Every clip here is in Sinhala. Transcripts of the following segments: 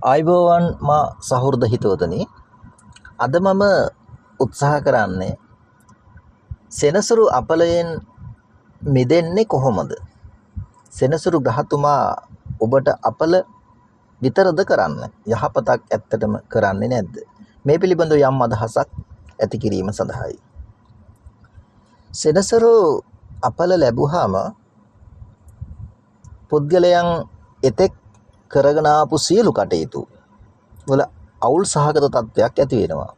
ආයුබෝවන් මා සහෘද හිතවතුනි. අද මම උත්සාහ කරන්නේ සෙනසුරු අපලයෙන් මිදෙන්නේ කොහොමද? සෙනසුරු ග්‍රහතුමා ඔබට අපල විතරද කරන්නේ? යහපතක් ඇත්තටම කරන්නේ නැද්ද? මේ පිළිබඳව යම් අදහසක් ඇති කිරීම සඳහායි. සෙනසුරු අපල ලැබුවාම පුද්ගලයන් එතෙක් කරගෙන ආපු සියලු කටයුතු වල අවුල් සහගත තත්ත්වයක් ඇති වෙනවා.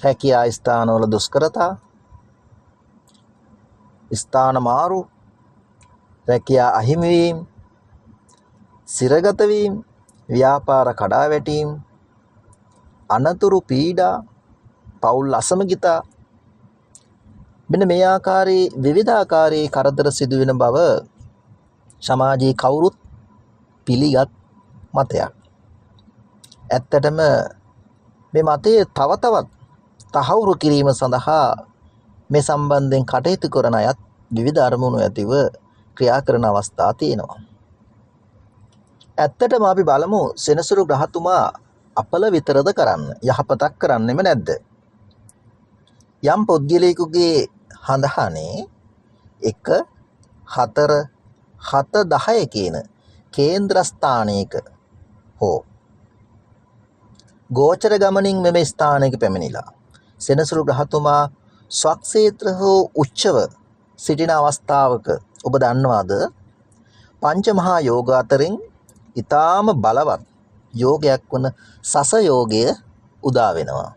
හැකියා ස්ථානවල දුෂ්කරතා, ස්ථාන මාරු, රැකියා අහිමි වීම, සිරගත වීම, ව්‍යාපාර කඩාවැටීම්, අනතුරු පීඩා, පෞල් අසමගිතා, මෙන්න මේ ආකාරයේ විවිධාකාරයේ කරදර සිදුවෙන බව සමාජයේ කවුරුත් පිළිගත් මතයක්. ඇත්තටම මේ මතය තව තවත් තහවුරු කිරීම සඳහා මේ සම්බන්ධයෙන් කටයුතු කරන අයත් විවිධ අරමුණු ඇතිව ක්‍රියා කරන අවස්ථා තියෙනවා. ඇත්තටම අපි බලමු සෙනසුරු ග්‍රහතුමා අපල විතරද කරන්න, යහපතක් කරන්නෙම නැද්ද? යම් පුද්ගලයෙකුගේ හඳහනේ 1, 4, 7, 10 කියන කේන්ද්‍ර ස්ථානයක හෝ ගෝචර ගමනින් මෙම ස්ථානයක පැමිණිලා සෙනසුරු ග්‍රහතුමා ස්වක්ෂේත්‍ර හෝ උච්චව සිටින අවස්ථාවක ඔබ දන්නවාද පංච මහා යෝග අතරින් ඊටාම බලවත් යෝගයක් වන සස යෝගය උදා වෙනවා.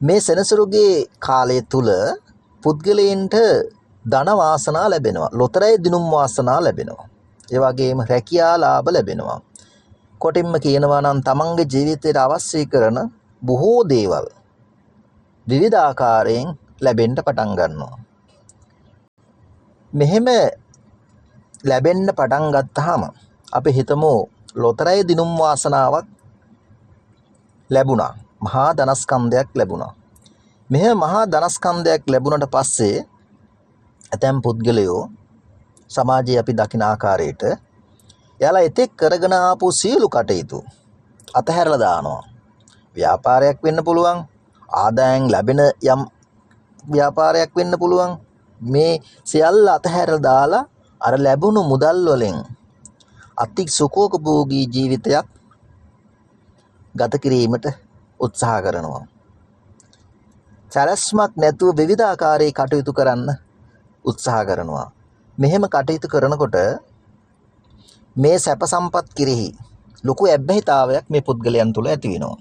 මේ සෙනසුරුගේ කාලය තුල පුද්ගලයන්ට ධන වාසනා ලැබෙනවා, ලොතරැයි දිනුම් වාසනා ලැබෙනවා, ඒ වගේම රැකියා ලාභ ලැබෙනවා. කොටින්ම කියනවා නම් තමන්ගේ ජීවිතයට අවශ්‍ය කරන බොහෝ දේවල් විවිධ ආකාරයෙන් ලැබෙන්න පටන් ගන්නවා. මෙහෙම ලැබෙන්න පටන් ගත්තාම අපි හිතමු ලොතරැයි දිනුම් වාසනාවක් ලැබුණා, මහා ධනස්කන්ධයක් ලැබුණා. මෙහෙම මහා ධනස්කන්ධයක් ලැබුණට පස්සේ ඇතැම් පුද්ගලයෝ සමාජයේ අපි දකින ආකාරයට එයාලා එතෙක් කරගෙන ආපු සියලු කටයුතු අතහැරලා දානවා. ව්‍යාපාරයක් වෙන්න පුළුවන්, ආදායම් ලැබෙන යම් ව්‍යාපාරයක් වෙන්න පුළුවන්. මේ සියල්ල අතහැරලා දාලා අර ලැබුණු මුදල් වලින් අති සුඛෝපභෝගී ජීවිතයක් ගත කිරීමට උත්සාහ කරනවා. සැලැස්මක් නැතුව විවිධ ආකාරයේ කටයුතු කරන්න උත්සාහ කරනවා. මෙහෙම කටයුතු කරනකොට මේ සැප සම්පත් කිරෙහි ලොකු ඇබ්බැහිතාවයක් මේ පුද්ගලයන් තුළ ඇති වෙනවා.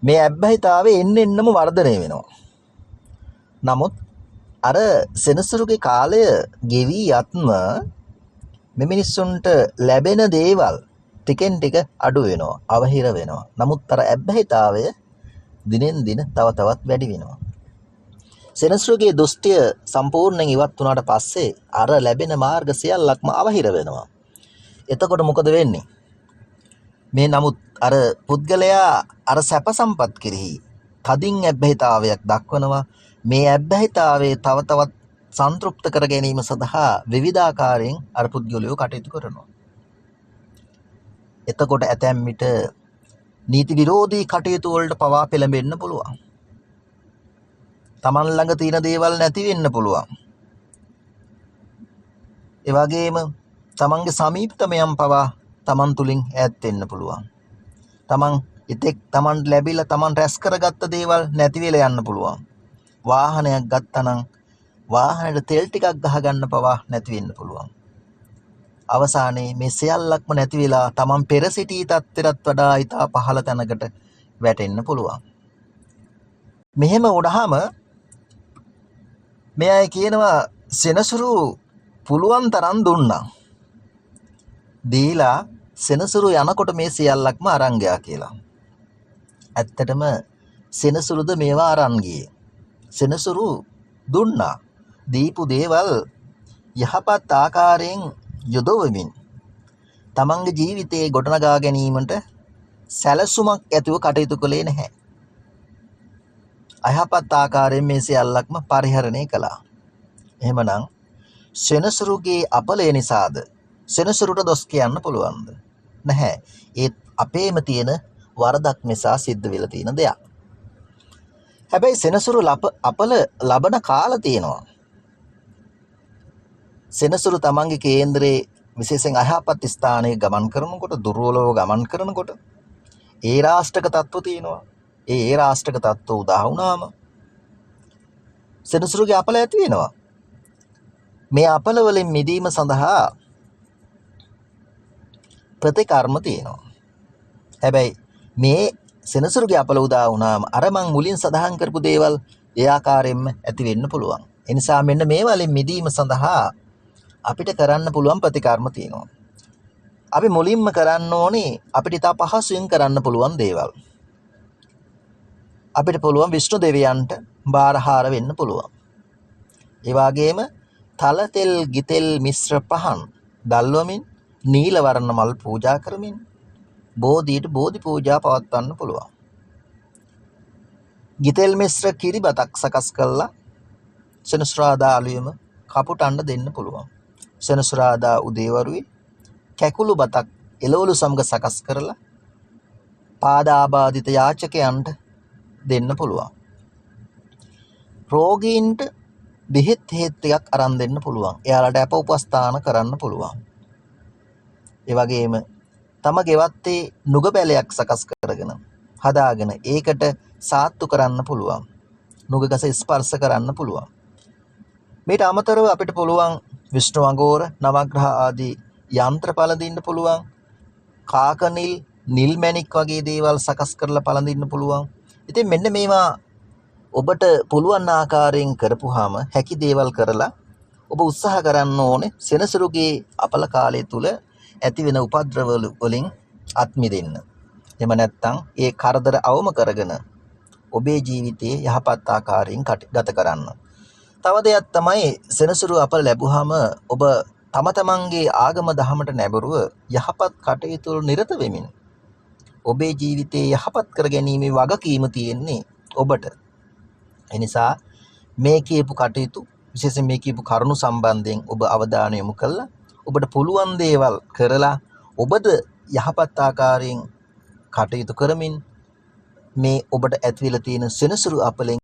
මේ ඇබ්බැහිතාවය එන්නෙන්නම වර්ධනය වෙනවා. නමුත් අර සෙනසුරුගේ කාලය ගෙවි යත්ම මේ මිනිස්සුන්ට ලැබෙන දේවල් ටිකෙන් ටික අඩු වෙනවා, අවහිර වෙනවා. නමුත් අර ඇබ්බැහිතාවය දිනෙන් දින තව තවත් වැඩි වෙනවා. සෙනසුරුගේ දෘෂ්ටිය සම්පූර්ණයෙන් ඉවත් වුණාට පස්සේ අර ලැබෙන මාර්ග සියල්ලක්ම අවහිර වෙනවා. එතකොට මොකද වෙන්නේ? මේ නමුත් අර පුද්ගලයා අර සැප සම්පත් කෙරෙහි තදින් ඇබ්බැහිතාවයක් දක්වනවා. මේ ඇබ්බැහිතාවයේ තව තවත් සන්තුෂ්ත කර ගැනීම සඳහා විවිධාකාරයෙන් අර පුද්ගලයෝ කටයුතු කරනවා. එතකොට ඇතැම් විට නීති විරෝධී කටයුතු වලට පවා පෙළඹෙන්න පුළුවන්. තමන් ළඟ තියෙන දේවල් නැති වෙන්න පුළුවන්. ඒ වගේම තමන්ගේ සමීපතමයන් පවා තමන් තුලින් ඈත් වෙන්න පුළුවන්. තමන් ඉතෙක් තමන් ලැබිලා තමන් රැස් කරගත්ත දේවල් නැති වෙලා යන්න පුළුවන්. වාහනයක් ගත්තනම් වාහනේට තෙල් ටිකක් ගහගන්න පවා නැති වෙන්න පුළුවන්. අවසානයේ මේ සියල්ලක්ම නැති වෙලා තමන් පෙර සිටි තත්ත්වයට වඩා ඉතා පහළ තැනකට වැටෙන්න පුළුවන්. මෙහෙම වුණාම මේ අය කියනවා සෙනසුරු පුළුවන් තරම් දුන්නා. දීලා සෙනසුරු යනකොට මේ සියල්ලක්ම අරන් ගියා කියලා. ඇත්තටම සෙනසුරුද මේවා අරන් ගියේ. සෙනසුරු දුන්නා. දීපු දේවල් යහපත් ආකාරයෙන් යොදවමින් තමන්ගේ ජීවිතයේ ගොඩනගා ගැනීමට සැලසුමක් ඇතිව කටයුතු කළේ නැහැ. අයහපත් ආකාරයෙන් මේ සියල්ලක්ම පරිහරණය කළා. එහෙමනම් සෙනසුරුගේ අපලය නිසාද සෙනසුරුට දොස් කියන්න පුළුවන්ද? නැහැ. ඒත් අපේම තියෙන වරදක් නිසා සිද්ධ වෙලා තියෙන දෙයක්. හැබැයි සෙනසුරු අපල ලබන කාල තියෙනවා. සෙනසුරු තමන්ගේ කේන්දරේ විශේෂයෙන් අයහපත් ස්ථානයේ ගමන් කරනකොට, දුර්වලව ගමන් කරනකොට ඒ රාෂ්ටක තත්ත්ව තියෙනවා. ඒ රාෂ්ටක තත්ත්ව උදා වුණාම සෙනසුරුගේ අපල ඇති වෙනවා. මේ අපල වලින් මිදීම සඳහා ප්‍රතිකර්ම තියෙනවා. හැබැයි මේ සෙනසුරුගේ අපල උදා වුණාම අර මං මුලින් සඳහන් කරපු දේවල් ඒ ආකාරයෙන්ම ඇති වෙන්න පුළුවන්. ඒ නිසා මෙන්න මේ වලින් මිදීම සඳහා අපිට කරන්න පුළුවන් ප්‍රතිකර්ම තියෙනවා. අපි මුලින්ම කරන්න ඕනේ අපිට ඉතා පහසුවෙන් කරන්න පුළුවන් දේවල්. අපිට පුළුවන් විෂ්ණු දෙවියන්ට බාරහාර වෙන්න පුළුවන්. ඒ වගේම තල තෙල් ගිතෙල් මිශ්‍ර පහන් දල්වමින් නීල වර්ණ මල් පූජා කරමින් බෝධියට බෝධි පූජා පවත්වන්න පුළුවන්. ගිතෙල් මිශ්‍ර කිරි බතක් සකස් කරලා සෙනසුරාදා අලුයම කපුටන්න දෙන්න පුළුවන්. සෙනසුරාදා උදේවරුේ කැකුළු බතක් එළවලු සමග සකස් කරලා පාදාබාධිත යාචකයන්ට දෙන්න පුළුවන්. රෝගීන්ට බෙහෙත් ටිකක් අරන් දෙන්න පුළුවන්. එයාලට අප උපස්ථාන කරන්න පුළුවන්. ඒ වගේම තම ගෙවත්තේ නුග බැලයක් සකස් කරගෙන හදාගෙන ඒකට සාත්තු කරන්න පුළුවන්. නුග ගස ස්පර්ශ කරන්න පුළුවන්. මේට අමතරව අපිට පුළුවන් විෂ්ණු අඟෝර නවග්‍රහ ආදී යන්ත්‍ර පළඳින්න පුළුවන්. කාකනිල් නිල් මැණික් වගේ දේවල් සකස් කරලා පළඳින්න පුළුවන්. ඉතින් මෙන්න මේවා ඔබට පුළුවන් ආකාරයෙන් කරපුවාම හැකි දේවල් කරලා ඔබ උත්සාහ කරන්න ඕනේ සෙනසුරුගේ අපල කාලය තුල ඇති වෙන උපද්‍රව වලින් අත් මිදෙන්න. එහෙම නැත්නම් ඒ කරදර අවම කරගෙන ඔබේ ජීවිතයේ යහපත් ආකාරයෙන් ගත කරන්න. තව දෙයක් තමයි සෙනසුරු අපල ලැබුවාම ඔබ තම තමන්ගේ ආගම දහමට නැඹුරුව යහපත් කටයුතු වල නිරත වෙමින් ඔබේ ජීවිතයේ යහපත් කර ගැනීමේ වගකීම තියෙන්නේ ඔබට. එනිසා මේ කියපු කටයුතු විශේෂයෙන් මේ කියපු කරුණු සම්බන්ධයෙන් ඔබ අවධානය යොමු කළා. ඔබට පුළුවන් දේවල් කරලා ඔබද යහපත් ආකාරයෙන් කටයුතු කරමින් මේ ඔබට ඇතිවිලා තියෙන සෙනසුරු අපලෙන්